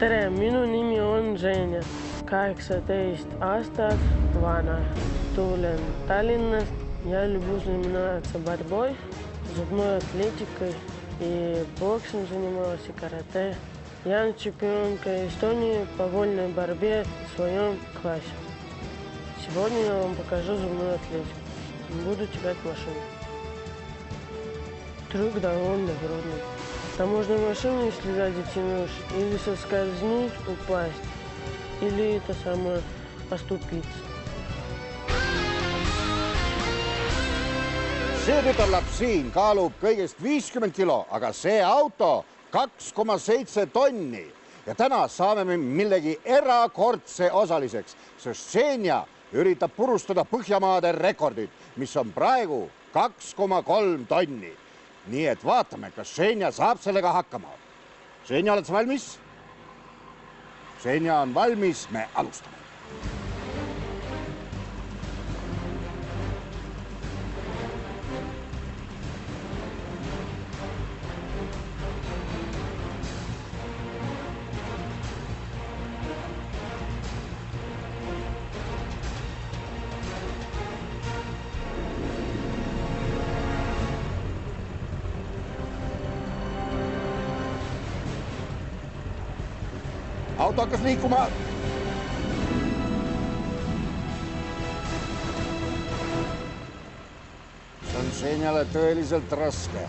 Tere, minu nimi on Ženja, 18 aastat vana. Tulen Tallinnast. Я люблю заниматься борьбой, зубной атлетикой и боксом занималась, и карате. Я чемпионка Эстонии по вольной борьбе в своем классе. Сегодня я вам покажу зубную атлетику. Буду тягать машину. Трюк довольно трудный. Там можно машину, если сзади тянешь, или соскользнуть, упасть, или это самое оступиться. See tütarlaps siin kaalub kõigest 50 kilo, aga see auto 2,7 tonni. Ja täna saame me millegi erakordse osaliseks, sest Ženja üritab purustada Põhjamaade rekordit, mis on praegu 2,3 tonni. Nii et vaatame, kas Ženja saab sellega hakkama. Ženja, oled sa valmis? Ženja on valmis, me alustame. Auto hakkas liikuma. See on Ženjale tõeliselt raske.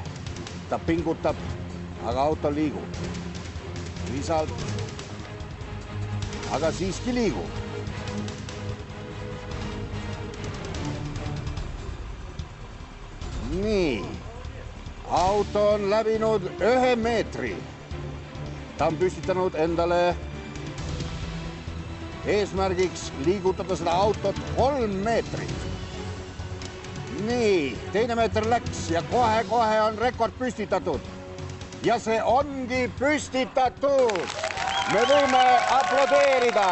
Ta pingutab, aga auto liigub. Visalt, aga siiski liigub. Nii, auto on läbinud 1 meetri. Ta on püstitanud endale eesmärgiks liigutada seda autot 3 meetrit. Nii, 2 meeter läks ja kohe on rekord püstitatud. Ja see ongi püstitatud. Me võime aplodeerida.